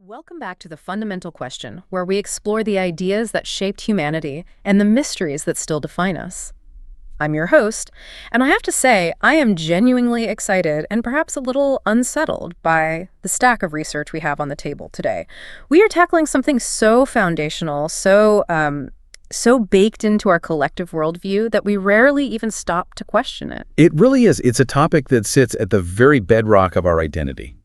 Welcome back to The Fundamental Question, where we explore the ideas that shaped humanity and the mysteries that still define us. I'm your host, and I have to say, I am genuinely excited and perhaps a little unsettled by the stack of research we have on the table today. We are tackling something so foundational, so baked into our collective worldview that we rarely even stop to question it. It really is. It's a topic that sits at the very bedrock of our identity.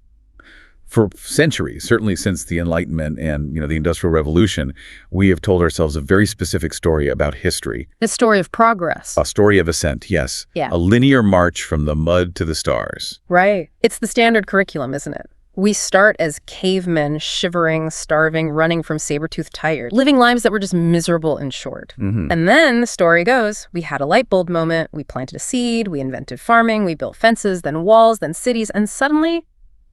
For centuries, certainly since the Enlightenment and the Industrial Revolution, we have told ourselves a very specific story about history. A story of progress. A story of ascent, yes. Yeah. A linear march from the mud to the stars. Right. It's the standard curriculum, isn't it? We start as cavemen, shivering, starving, running from saber-toothed tigers, living lives that were just miserable and short. And then the story goes, we had a light bulb moment, we planted a seed, we invented farming, we built fences, then walls, then cities, and suddenly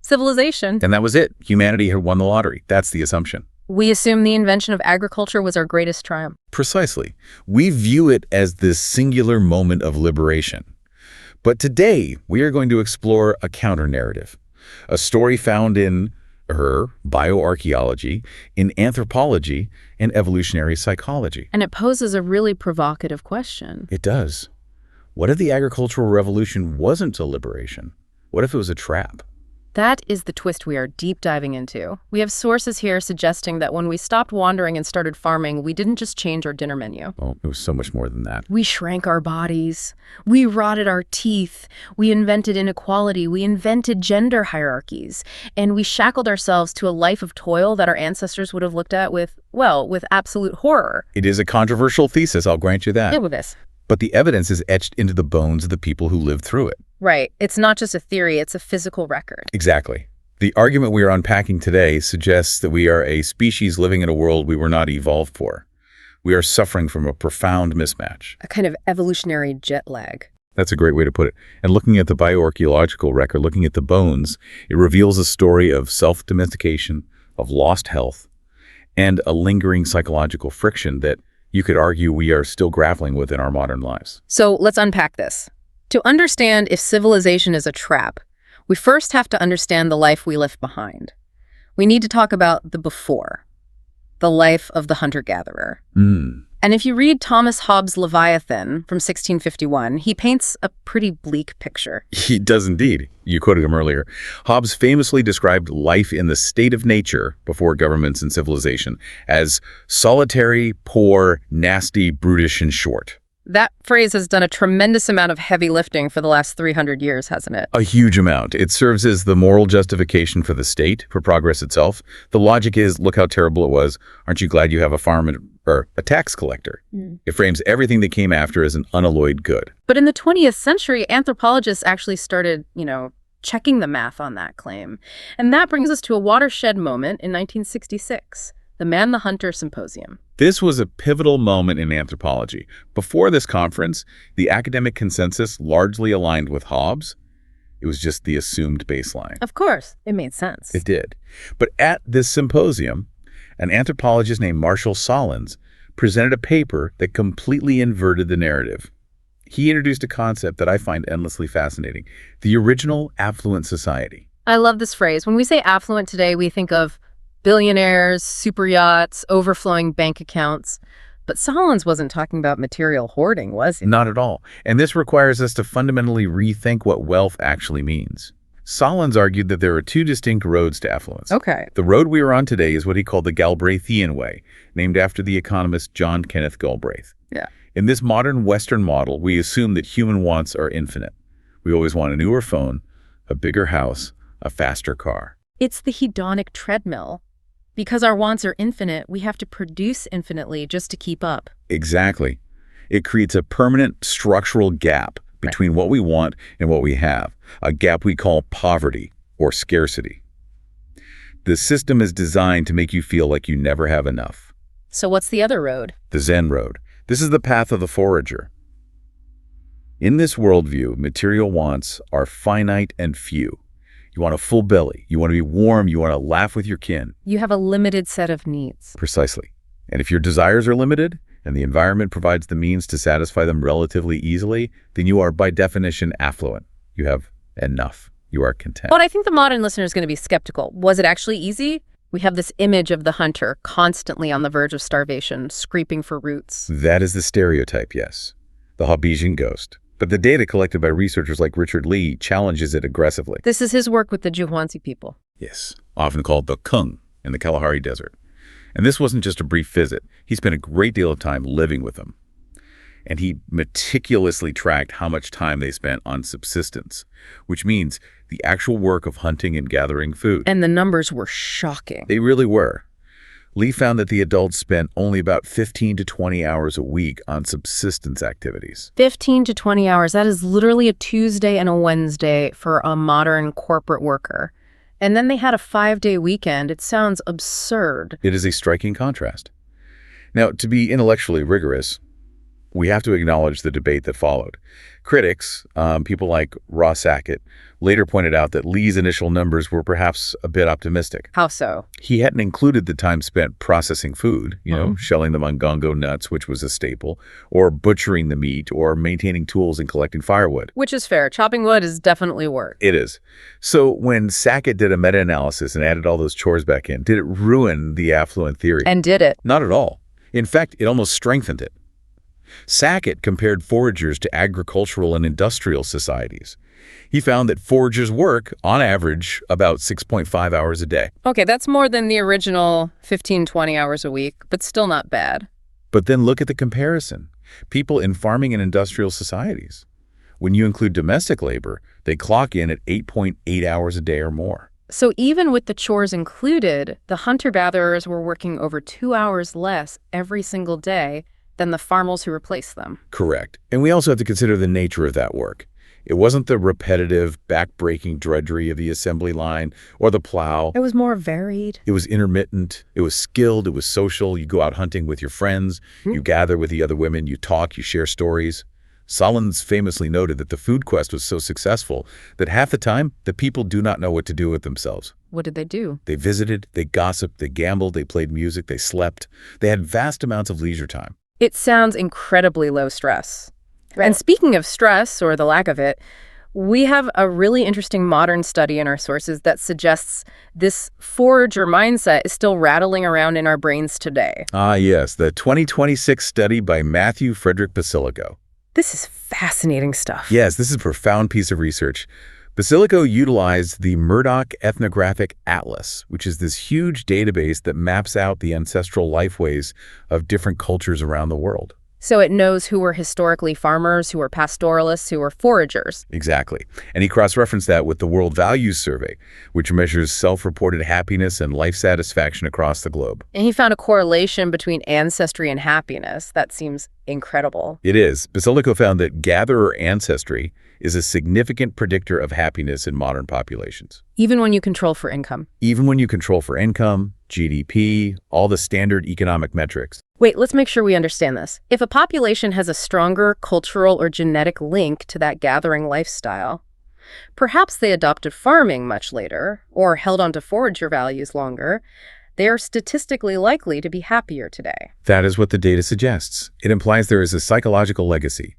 civilization. And that was it. Humanity had won the lottery. That's the assumption. We assume the invention of agriculture was our greatest triumph. Precisely. We view it as this singular moment of liberation. But today, we are going to explore a counter-narrative, a story found in bioarchaeology, in anthropology, and evolutionary psychology. And it poses a really provocative question. It does. What if the agricultural revolution wasn't a liberation? What if it was a trap? That is the twist we are deep diving into. We have sources here suggesting that when we stopped wandering and started farming, we didn't just change our dinner menu. Oh, it was so much more than that. We shrank our bodies. We rotted our teeth. We invented inequality. We invented gender hierarchies. And we shackled ourselves to a life of toil that our ancestors would have looked at with absolute horror. It is a controversial thesis, I'll grant you that. Yeah, with this. But the evidence is etched into the bones of the people who lived through it. Right. It's not just a theory, it's a physical record. Exactly. The argument we are unpacking today suggests that we are a species living in a world we were not evolved for. We are suffering from a profound mismatch. A kind of evolutionary jet lag. That's a great way to put it. And looking at the bioarchaeological record, looking at the bones, it reveals a story of self-domestication, of lost health, and a lingering psychological friction that you could argue we are still grappling with in our modern lives. So let's unpack this. To understand if civilization is a trap, we first have to understand the life we left behind. We need to talk about the before, the life of the hunter-gatherer. And if you read Thomas Hobbes' Leviathan from 1651, he paints a pretty bleak picture. He does indeed. You quoted him earlier. Hobbes famously described life in the state of nature before governments and civilization as solitary, poor, nasty, brutish, and short. That phrase has done a tremendous amount of heavy lifting for the last 300 years, hasn't it? A huge amount. It serves as the moral justification for the state, for progress itself. The logic is, look how terrible it was. Aren't you glad you have a farm or a tax collector? It frames everything that came after as an unalloyed good. But in the 20th century, anthropologists actually started, checking the math on that claim. And that brings us to a watershed moment in 1966. The Man-the-Hunter Symposium. This was a pivotal moment in anthropology. Before this conference, the academic consensus largely aligned with Hobbes. It was just the assumed baseline. Of course, it made sense. It did. But at this symposium, an anthropologist named Marshall Solins presented a paper that completely inverted the narrative. He introduced a concept that I find endlessly fascinating, the original affluent society. I love this phrase. When we say affluent today, we think of billionaires, super yachts, overflowing bank accounts. But Solins wasn't talking about material hoarding, was he? Not at all. And this requires us to fundamentally rethink what wealth actually means. Solins argued that there are two distinct roads to affluence. Okay. The road we are on today is what he called the Galbraithian way, named after the economist John Kenneth Galbraith. Yeah. In this modern Western model, we assume that human wants are infinite. We always want a newer phone, a bigger house, a faster car. It's the hedonic treadmill. Because our wants are infinite, we have to produce infinitely just to keep up. Exactly. It creates a permanent structural gap between what we want and what we have, a gap we call poverty or scarcity. The system is designed to make you feel like you never have enough. So what's the other road? The Zen road. This is the path of the forager. In this worldview, material wants are finite and few. You want a full belly. You want to be warm. You want to laugh with your kin. You have a limited set of needs. Precisely. And if your desires are limited and the environment provides the means to satisfy them relatively easily, then you are by definition affluent. You have enough. You are content. But I think the modern listener is going to be skeptical. Was it actually easy? We have this image of the hunter constantly on the verge of starvation, scraping for roots. That is the stereotype, yes. The Hobbesian ghost. But the data collected by researchers like Richard Lee challenges it aggressively. This is his work with the Juhuanzi people. Yes, often called the Kung in the Kalahari Desert. And this wasn't just a brief visit. He spent a great deal of time living with them. And he meticulously tracked how much time they spent on subsistence, which means the actual work of hunting and gathering food. And the numbers were shocking. They really were. Lee found that the adults spent only about 15 to 20 hours a week on subsistence activities. 15 to 20 hours. That is literally a Tuesday and a Wednesday for a modern corporate worker. And then they had a 5-day weekend. It sounds absurd. It is a striking contrast. Now, to be intellectually rigorous, we have to acknowledge the debate that followed. Critics, people like Ross Sackett, later pointed out that Lee's initial numbers were perhaps a bit optimistic. How so? He hadn't included the time spent processing food, shelling the mongongo nuts, which was a staple, or butchering the meat, or maintaining tools and collecting firewood. Which is fair. Chopping wood is definitely work. It is. So when Sackett did a meta-analysis and added all those chores back in, did it ruin the affluent theory? And did it? Not at all. In fact, it almost strengthened it. Sackett compared foragers to agricultural and industrial societies. He found that foragers work, on average, about 6.5 hours a day. Okay, that's more than the original 15, 20 hours a week, but still not bad. But then look at the comparison. People in farming and industrial societies. When you include domestic labor, they clock in at 8.8 hours a day or more. So even with the chores included, the hunter-gatherers were working over 2 hours less every single day than the farmers who replaced them. Correct. And we also have to consider the nature of that work. It wasn't the repetitive, back-breaking drudgery of the assembly line or the plow. It was more varied. It was intermittent. It was skilled. It was social. You go out hunting with your friends. You gather with the other women. You talk. You share stories. Solons famously noted that the food quest was so successful that half the time, the people do not know what to do with themselves. What did they do? They visited, they gossiped, they gambled, they played music, they slept. They had vast amounts of leisure time. It sounds incredibly low stress. Right. And speaking of stress, or the lack of it, we have a really interesting modern study in our sources that suggests this forager mindset is still rattling around in our brains today. Ah, yes, the 2026 study by Matthew Frederick Basilico. This is fascinating stuff. Yes, this is a profound piece of research. Basilico utilized the Murdoch Ethnographic Atlas, which is this huge database that maps out the ancestral lifeways of different cultures around the world. So it knows who were historically farmers, who were pastoralists, who were foragers. Exactly. And he cross-referenced that with the World Values Survey, which measures self-reported happiness and life satisfaction across the globe. And he found a correlation between ancestry and happiness. That seems incredible. It is. Basilico found that gatherer ancestry is a significant predictor of happiness in modern populations. Even when you control for income. Even when you control for income, GDP, all the standard economic metrics. Wait, let's make sure we understand this. If a population has a stronger cultural or genetic link to that gathering lifestyle, perhaps they adopted farming much later or held on to forager values longer, they are statistically likely to be happier today. That is what the data suggests. It implies there is a psychological legacy.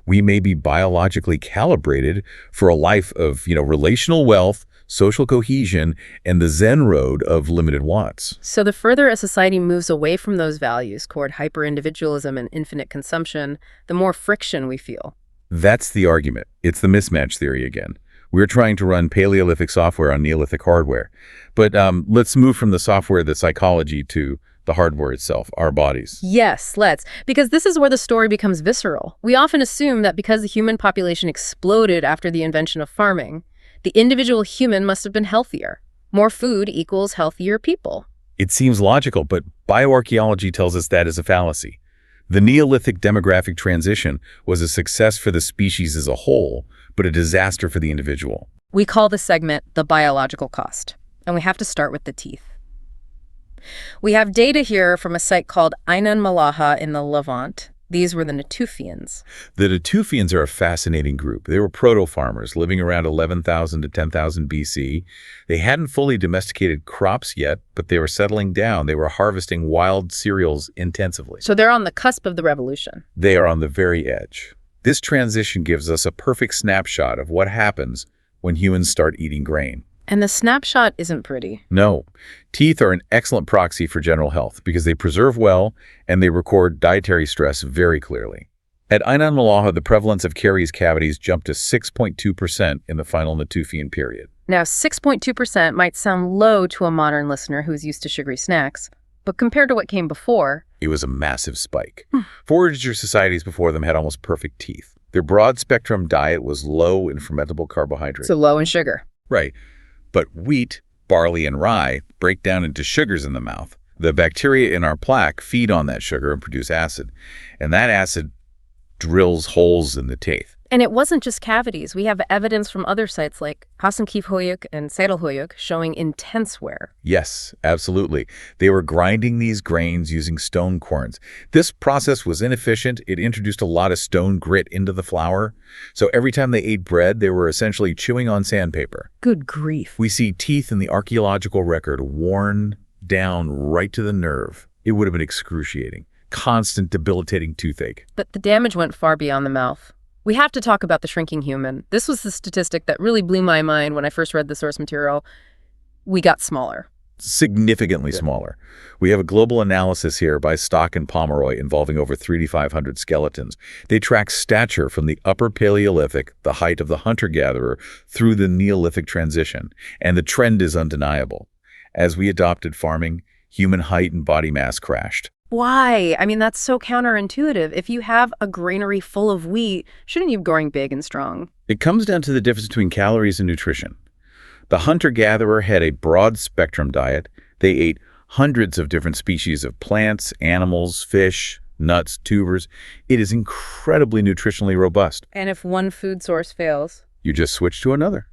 We may be biologically calibrated for a life of, relational wealth, social cohesion, and the Zen road of limited wants. So the further a society moves away from those values toward hyper-individualism and infinite consumption, the more friction we feel. That's the argument. It's the mismatch theory again. We're trying to run Paleolithic software on Neolithic hardware. But let's move from the software, the psychology, to the hardware itself, our bodies. Yes, let's. Because this is where the story becomes visceral. We often assume that because the human population exploded after the invention of farming, the individual human must have been healthier. More food equals healthier people. It seems logical, but bioarchaeology tells us that is a fallacy. The Neolithic demographic transition was a success for the species as a whole, but a disaster for the individual. We call this segment the biological cost, and we have to start with the teeth. We have data here from a site called Ainan Malaha in the Levant. These were the Natufians. The Natufians are a fascinating group. They were proto-farmers living around 11,000 to 10,000 BC. They hadn't fully domesticated crops yet, but they were settling down. They were harvesting wild cereals intensively. So they're on the cusp of the revolution. They are on the very edge. This transition gives us a perfect snapshot of what happens when humans start eating grain. And the snapshot isn't pretty. No. Teeth are an excellent proxy for general health because they preserve well and they record dietary stress very clearly. At Ainan Malaha, the prevalence of caries cavities jumped to 6.2% in the final Natufian period. Now, 6.2% might sound low to a modern listener who's used to sugary snacks, but compared to what came before, It was a massive spike. Forager societies before them had almost perfect teeth. Their broad-spectrum diet was low in fermentable carbohydrates. so low in sugar. Right. But wheat, barley, and rye break down into sugars in the mouth. The bacteria in our plaque feed on that sugar and produce acid. And that acid drills holes in the teeth. And it wasn't just cavities. We have evidence from other sites like Hasankeyf-Huyuk and Seydel-Huyuk showing intense wear. Yes, absolutely. They were grinding these grains using stone querns. This process was inefficient. It introduced a lot of stone grit into the flour. So every time they ate bread, they were essentially chewing on sandpaper. Good grief. We see teeth in the archaeological record worn down right to the nerve. It would have been excruciating. Constant debilitating toothache. But the damage went far beyond the mouth. We have to talk about the shrinking human. This was the statistic that really blew my mind when I first read the source material. We got smaller. Significantly smaller. We have a global analysis here by Stock and Pomeroy involving over 3,500 skeletons. They track stature from the Upper Paleolithic, the height of the hunter-gatherer, through the Neolithic transition, and the trend is undeniable. As we adopted farming, human height and body mass crashed. Why? I mean, that's so counterintuitive. If you have a granary full of wheat, shouldn't you be growing big and strong? It comes down to the difference between calories and nutrition. The hunter-gatherer had a broad-spectrum diet. They ate hundreds of different species of plants, animals, fish, nuts, tubers. It is incredibly nutritionally robust. And if one food source fails? You just switch to another.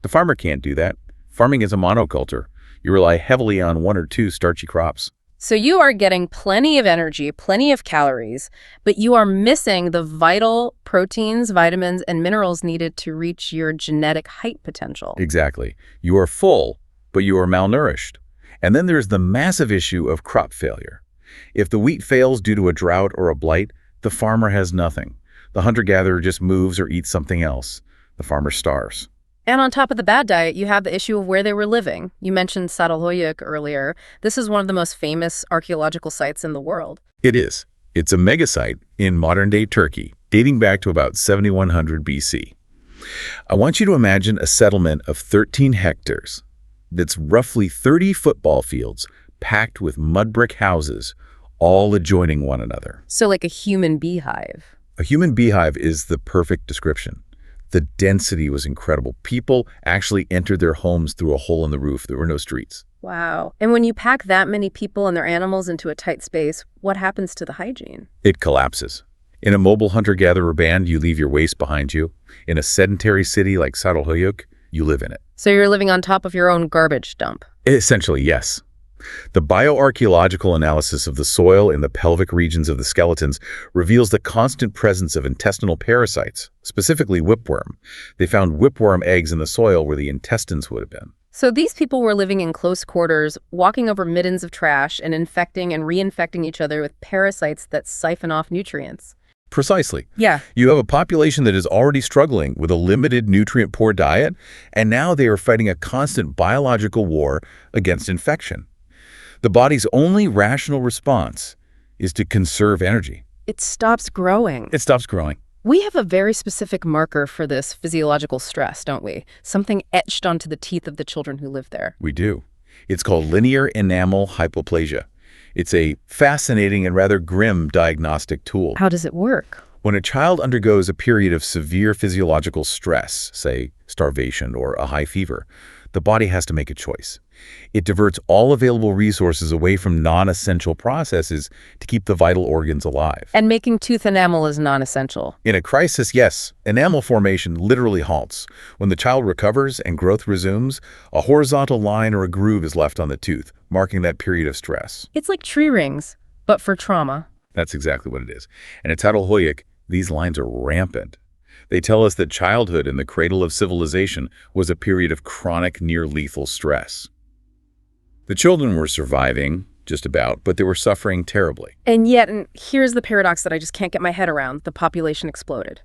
The farmer can't do that. Farming is a monoculture. You rely heavily on one or two starchy crops. So you are getting plenty of energy, plenty of calories, but you are missing the vital proteins, vitamins, and minerals needed to reach your genetic height potential. Exactly. You are full, but you are malnourished. And then there's the massive issue of crop failure. If the wheat fails due to a drought or a blight, the farmer has nothing. The hunter-gatherer just moves or eats something else. The farmer starves. And on top of the bad diet, you have the issue of where they were living. You mentioned Seydel-Huyuk earlier. This is one of the most famous archaeological sites in the world. It is. It's a megasite in modern-day Turkey, dating back to about 7100 BC. I want you to imagine a settlement of 13 hectares that's roughly 30 football fields packed with mud brick houses, all adjoining one another. So like a human beehive. A human beehive is the perfect description. The density was incredible. People actually entered their homes through a hole in the roof. There were no streets. Wow. And when you pack that many people and their animals into a tight space, what happens to the hygiene? It collapses. In a mobile hunter-gatherer band, you leave your waste behind you. In a sedentary city like Seydel-Huyuk, you live in it. So you're living on top of your own garbage dump. Essentially, yes. The bioarchaeological analysis of the soil in the pelvic regions of the skeletons reveals the constant presence of intestinal parasites, specifically whipworm. They found whipworm eggs in the soil where the intestines would have been. So these people were living in close quarters, walking over middens of trash and infecting and reinfecting each other with parasites that siphon off nutrients. Precisely. Yeah. You have a population that is already struggling with a limited nutrient-poor diet, and now they are fighting a constant biological war against infection. The body's only rational response is to conserve energy. It stops growing. It stops growing. We have a very specific marker for this physiological stress, don't we? Something etched onto the teeth of the children who live there. We do. It's called linear enamel hypoplasia. It's a fascinating and rather grim diagnostic tool. How does it work? When a child undergoes a period of severe physiological stress, say starvation or a high fever, the body has to make a choice. It diverts all available resources away from non-essential processes to keep the vital organs alive. And making tooth enamel is non-essential. In a crisis, yes, enamel formation literally halts. When the child recovers and growth resumes, a horizontal line or a groove is left on the tooth, marking that period of stress. It's like tree rings, but for trauma. That's exactly what it is. And at Seydel-Huyuk, these lines are rampant. They tell us that childhood in the cradle of civilization was a period of chronic, near-lethal stress. The children were surviving, just about, but they were suffering terribly. And yet, and here's the paradox that I just can't get my head around, the population exploded.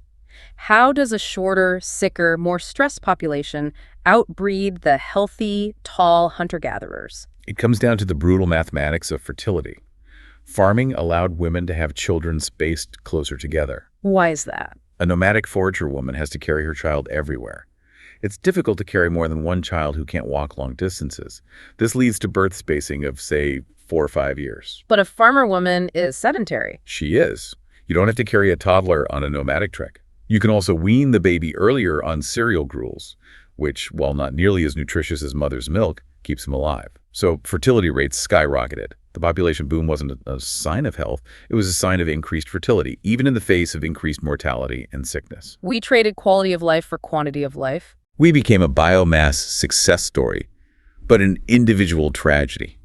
How does a shorter, sicker, more stressed population outbreed the healthy, tall hunter-gatherers? It comes down to the brutal mathematics of fertility. Farming allowed women to have children spaced closer together. Why is that? A nomadic forager woman has to carry her child everywhere. It's difficult to carry more than one child who can't walk long distances. This leads to birth spacing of, say, 4 or 5 years. But a farmer woman is sedentary. She is. You don't have to carry a toddler on a nomadic trek. You can also wean the baby earlier on cereal gruels, which, while not nearly as nutritious as mother's milk, keeps him alive. So fertility rates skyrocketed. The population boom wasn't a sign of health. It was a sign of increased fertility, even in the face of increased mortality and sickness. We traded quality of life for quantity of life. We became a biomass success story, but an individual tragedy.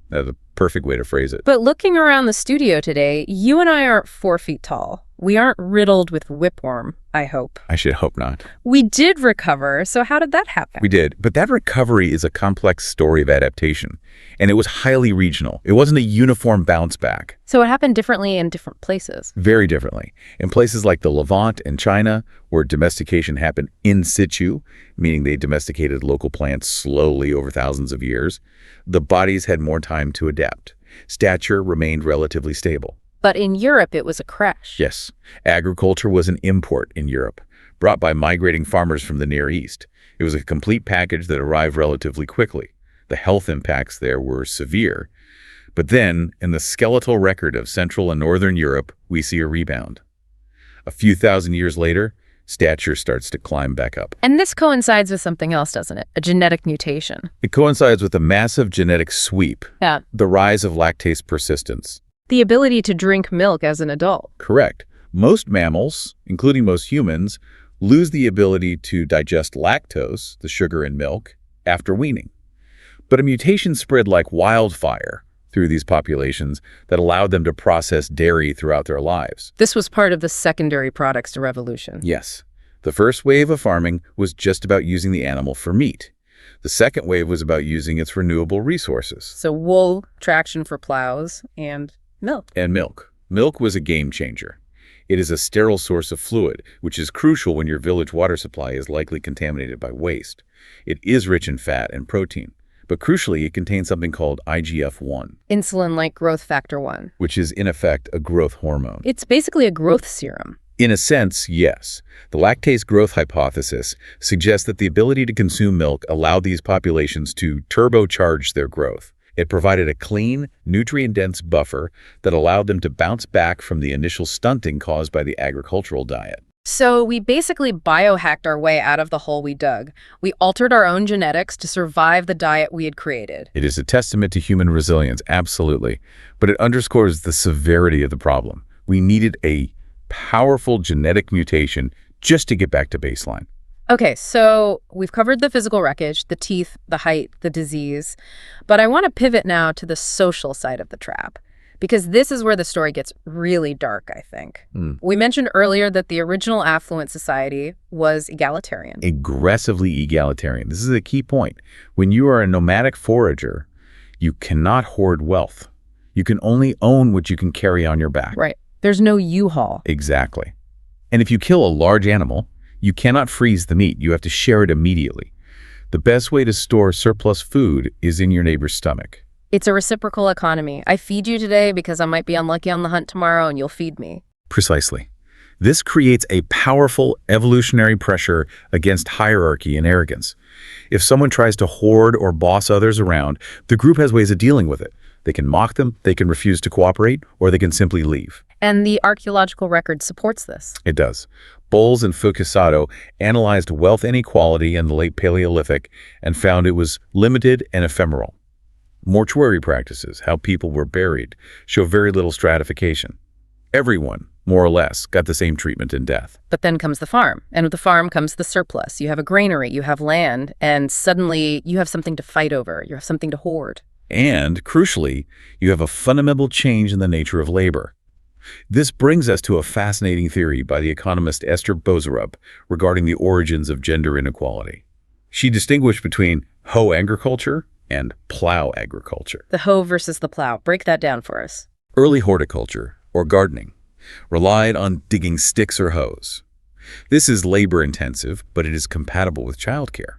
That's a perfect way to phrase it. But looking around the studio today, you and I aren't 4 feet tall. We aren't riddled with whipworm, I hope. I should hope not. We did recover, so how did that happen? We did, but that recovery is a complex story of adaptation, and it was highly regional. It wasn't a uniform bounce back. So it happened differently in different places. Very differently. In places like the Levant and China, where domestication happened in situ, meaning they domesticated local plants slowly over thousands of years, the bodies had more time to adapt. Stature remained relatively stable. But in Europe, it was a crash. Yes, agriculture was an import in Europe, brought by migrating farmers from the Near East. It was a complete package that arrived relatively quickly. The health impacts there were severe. But then, in the skeletal record of Central and Northern Europe, we see a rebound. A few thousand years later, stature starts to climb back up. And this coincides with something else, doesn't it? A genetic mutation. It coincides with a massive genetic sweep. Yeah. The rise of lactase persistence. The ability to drink milk as an adult. Correct. Most mammals, including most humans, lose the ability to digest lactose, the sugar in milk, after weaning. But a mutation spread like wildfire through these populations that allowed them to process dairy throughout their lives. This was part of the secondary products to revolution. Yes. The first wave of farming was just about using the animal for meat. The second wave was about using its renewable resources. So wool, traction for plows, and milk. And milk. Milk was a game changer. It is a sterile source of fluid, which is crucial when your village water supply is likely contaminated by waste. It is rich in fat and protein, but crucially, it contains something called IGF-1. Insulin-like growth factor 1. Which is, in effect, a growth hormone. It's basically a growth serum. In a sense, yes. The lactase growth hypothesis suggests that the ability to consume milk allowed these populations to turbocharge their growth. It provided a clean, nutrient-dense buffer that allowed them to bounce back from the initial stunting caused by the agricultural diet. So we basically biohacked our way out of the hole we dug. We altered our own genetics to survive the diet we had created. It is a testament to human resilience, absolutely. But it underscores the severity of the problem. We needed a powerful genetic mutation just to get back to baseline. Okay, so we've covered the physical wreckage, the teeth, the height, the disease, but I want to pivot now to the social side of the trap, because this is where the story gets really dark, I think. We mentioned earlier that the original affluent society was egalitarian. Aggressively egalitarian. This is a key point. When you are a nomadic forager, you cannot hoard wealth. You can only own what you can carry on your back. Right. There's no U-Haul. Exactly. And if you kill a large animal, you cannot freeze the meat. You have to share it immediately. The best way to store surplus food is in your neighbor's stomach. It's a reciprocal economy. I feed you today because I might be unlucky on the hunt tomorrow and you'll feed me. Precisely. This creates a powerful evolutionary pressure against hierarchy and arrogance. If someone tries to hoard or boss others around, the group has ways of dealing with it. They can mock them, they can refuse to cooperate, or they can simply leave. And the archaeological record supports this. It does. Bowles and Fucusado analyzed wealth inequality in the late Paleolithic and found it was limited and ephemeral. Mortuary practices, how people were buried, show very little stratification. Everyone, more or less, got the same treatment in death. But then comes the farm, and with the farm comes the surplus. You have a granary, you have land, and suddenly you have something to fight over. You have something to hoard. And, crucially, you have a fundamental change in the nature of labor. This brings us to a fascinating theory by the economist Esther Boserup regarding the origins of gender inequality. She distinguished between hoe agriculture and plow agriculture. The hoe versus the plow. Break that down for us. Early horticulture, or gardening, relied on digging sticks or hoes. This is labor-intensive, but it is compatible with childcare.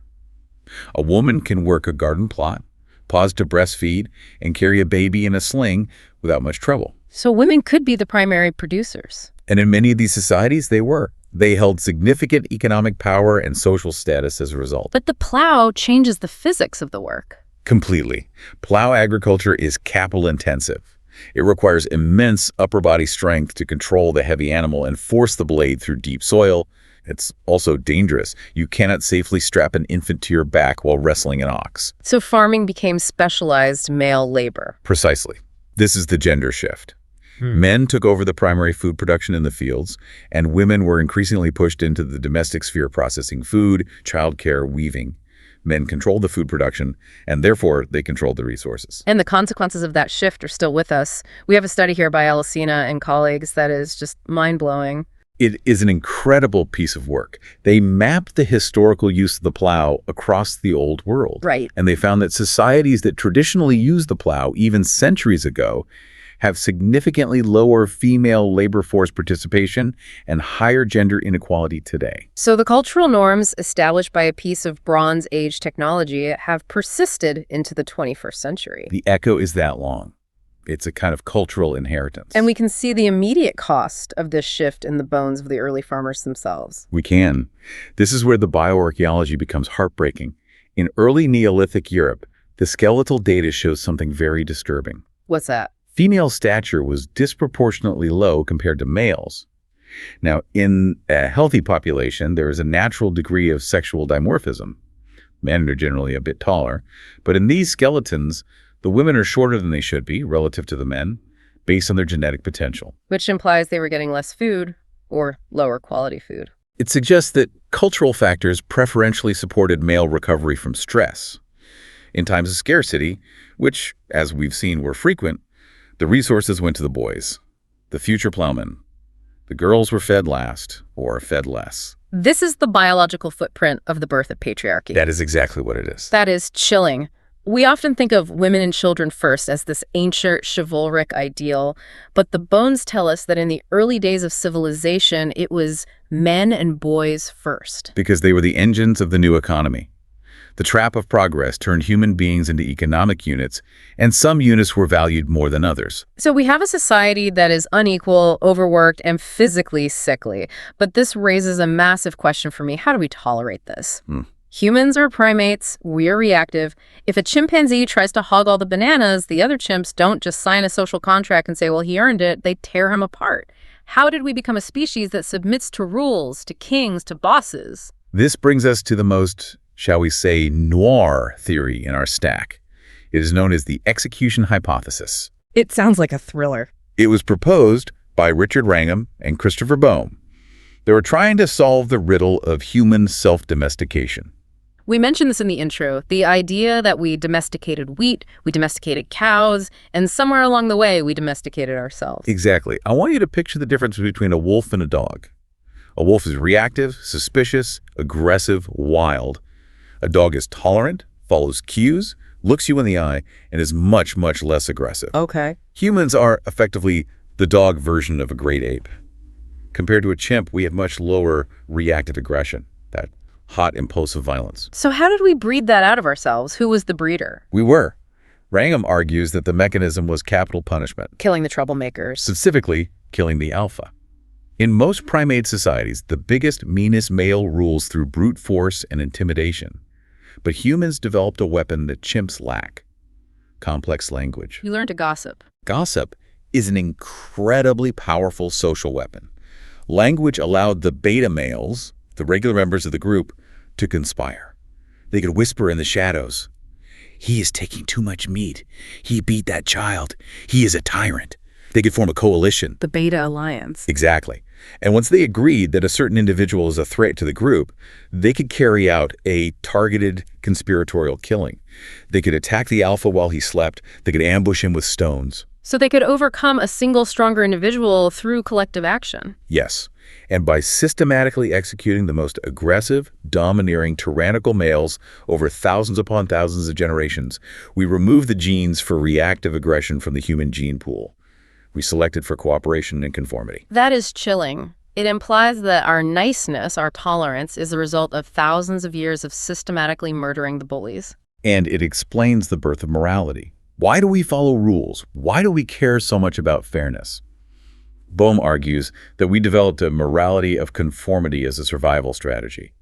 A woman can work a garden plot, pause to breastfeed, and carry a baby in a sling without much trouble. So women could be the primary producers. And in many of these societies, they were. They held significant economic power and social status as a result. But the plow changes the physics of the work. Completely. Plow agriculture is capital-intensive. It requires immense upper body strength to control the heavy animal and force the blade through deep soil. It's also dangerous. You cannot safely strap an infant to your back while wrestling an ox. So farming became specialized male labor. Precisely. This is the gender shift. Men took over the primary food production in the fields, and women were increasingly pushed into the domestic sphere processing food, childcare, weaving. Men controlled the food production, and therefore they controlled the resources. And the consequences of that shift are still with us. We have a study here by Alessina and colleagues that is just mind-blowing. It is an incredible piece of work. They mapped the historical use of the plow across the old world. Right. And they found that societies that traditionally used the plow, even centuries ago, have significantly lower female labor force participation and higher gender inequality today. So the cultural norms established by a piece of Bronze Age technology have persisted into the 21st century. The echo is that long. It's a kind of cultural inheritance. And we can see the immediate cost of this shift in the bones of the early farmers themselves. We can. This is where the bioarchaeology becomes heartbreaking. In early Neolithic Europe, the skeletal data shows something very disturbing. What's that? Female stature was disproportionately low compared to males. Now, in a healthy population, there is a natural degree of sexual dimorphism. Men are generally a bit taller, but in these skeletons, the women are shorter than they should be relative to the men, based on their genetic potential. Which implies they were getting less food or lower quality food. It suggests that cultural factors preferentially supported male recovery from stress. In times of scarcity, which, as we've seen, were frequent, the resources went to the boys, the future plowmen. The girls were fed last, or fed less. This is the biological footprint of the birth of patriarchy. That is exactly what it is. That is chilling. We often think of women and children first as this ancient chivalric ideal, but the bones tell us that in the early days of civilization, it was men and boys first. Because they were the engines of the new economy. The trap of progress turned human beings into economic units, and some units were valued more than others. So we have a society that is unequal, overworked, and physically sickly. But this raises a massive question for me. How do we tolerate this? Humans are primates. We're reactive. If a chimpanzee tries to hog all the bananas, the other chimps don't just sign a social contract and say, well, he earned it. They tear him apart. How did we become a species that submits to rules, to kings, to bosses? This brings us to the most, shall we say, noir theory in our stack. It is known as the execution hypothesis. It sounds like a thriller. It was proposed by Richard Wrangham and Christopher Bohm. They were trying to solve the riddle of human self-domestication. We mentioned this in the intro, the idea that we domesticated wheat, we domesticated cows, and somewhere along the way, we domesticated ourselves. Exactly. I want you to picture the difference between a wolf and a dog. A wolf is reactive, suspicious, aggressive, wild. A dog is tolerant, follows cues, looks you in the eye, and is much, much less aggressive. Okay. Humans are effectively the dog version of a great ape. Compared to a chimp, we have much lower reactive aggression, that hot, impulsive violence. So how did we breed that out of ourselves? Who was the breeder? We were. Wrangham argues that the mechanism was capital punishment, Killing the troublemakers. specifically killing the alpha. In most primate societies, the biggest, meanest male rules through brute force and intimidation. But humans developed a weapon that chimps lack: complex language. You learn to gossip. Gossip is an incredibly powerful social weapon. Language allowed the beta males, the regular members of the group, to conspire. They could whisper in the shadows, "He is taking too much meat. He beat that child. He is a tyrant." They could form a coalition. The Beta Alliance. Exactly. And once they agreed that a certain individual is a threat to the group, they could carry out a targeted conspiratorial killing. They could attack the alpha while he slept. They could ambush him with stones. So they could overcome a single stronger individual through collective action. Yes. And by systematically executing the most aggressive, domineering, tyrannical males over thousands upon thousands of generations, we remove the genes for reactive aggression from the human gene pool. We selected for cooperation and conformity. That is chilling. It implies that our niceness, our tolerance, is the result of thousands of years of systematically murdering the bullies. And it explains the birth of morality. Why do we follow rules? Why do we care so much about fairness? Bohm argues that we developed a morality of conformity as a survival strategy.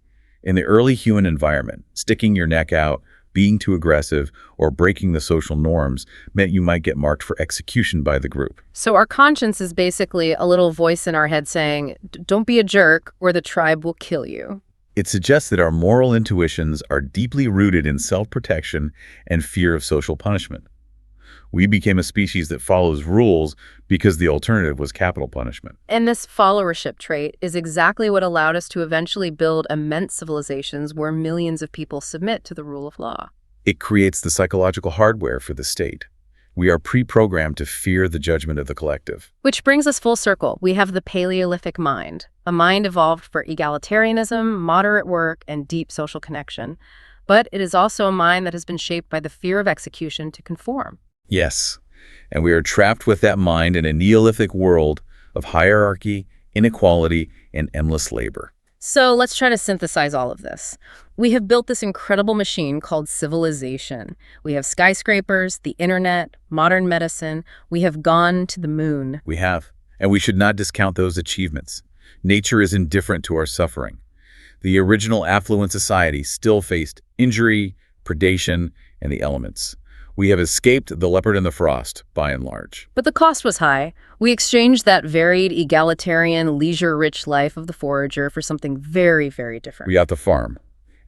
In the early human environment, sticking your neck out, being too aggressive, or breaking the social norms meant you might get marked for execution by the group. So our conscience is basically a little voice in our head saying, don't be a jerk or the tribe will kill you. It suggests that our moral intuitions are deeply rooted in self-protection and fear of social punishment. We became a species that follows rules because the alternative was capital punishment. And this followership trait is exactly what allowed us to eventually build immense civilizations where millions of people submit to the rule of law. It creates the psychological hardware for the state. We are pre-programmed to fear the judgment of the collective. Which brings us full circle. We have the Paleolithic mind, a mind evolved for egalitarianism, moderate work, and deep social connection. But it is also a mind that has been shaped by the fear of execution to conform. Yes, and we are trapped with that mind in a Neolithic world of hierarchy, inequality, and endless labor. So let's try to synthesize all of this. We have built this incredible machine called civilization. We have skyscrapers, the internet, modern medicine. We have gone to the moon. We have, and we should not discount those achievements. Nature is indifferent to our suffering. The original affluent society still faced injury, predation, and the elements. We have escaped the leopard and the frost, by and large. But the cost was high. We exchanged that varied, egalitarian, leisure-rich life of the forager for something very, very different. We got the farm.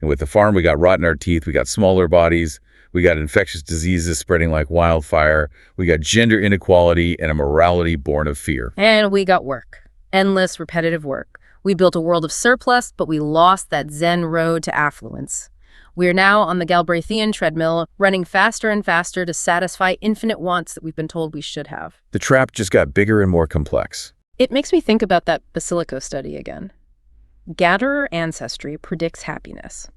And with the farm, we got rot in our teeth, we got smaller bodies, we got infectious diseases spreading like wildfire, we got gender inequality and a morality born of fear. And we got work. Endless, repetitive work. We built a world of surplus, but we lost that Zen road to affluence. We are now on the Galbraithian treadmill, running faster and faster to satisfy infinite wants that we've been told we should have. The trap just got bigger and more complex. It makes me think about that Basilico study again. Gatherer ancestry predicts happiness.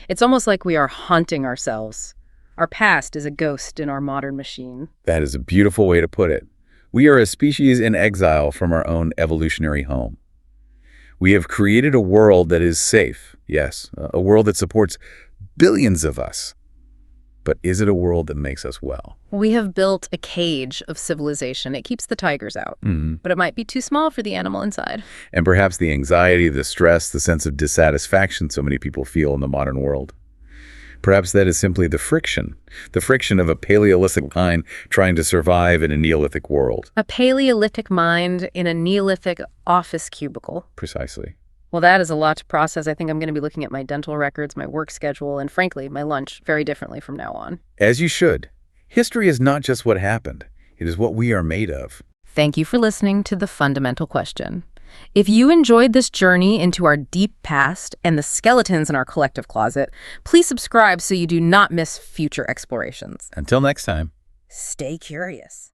It's almost like we are haunting ourselves. Our past is a ghost in our modern machine. That is a beautiful way to put it. We are a species in exile from our own evolutionary home. We have created a world that is safe, yes, a world that supports billions of us. But is it a world that makes us well? We have built a cage of civilization. It keeps the tigers out, but it might be too small for the animal inside. And perhaps the anxiety, the stress, the sense of dissatisfaction so many people feel in the modern world. Perhaps that is simply the friction of a Paleolithic mind trying to survive in a Neolithic world. A Paleolithic mind in a Neolithic office cubicle. Precisely. Well, that is a lot to process. I think I'm going to be looking at my dental records, my work schedule, and frankly, my lunch very differently from now on. As you should. History is not just what happened. It is what we are made of. Thank you for listening to The Fundamental Question. If you enjoyed this journey into our deep past and the skeletons in our collective closet, please subscribe so you do not miss future explorations. Until next time. Stay curious.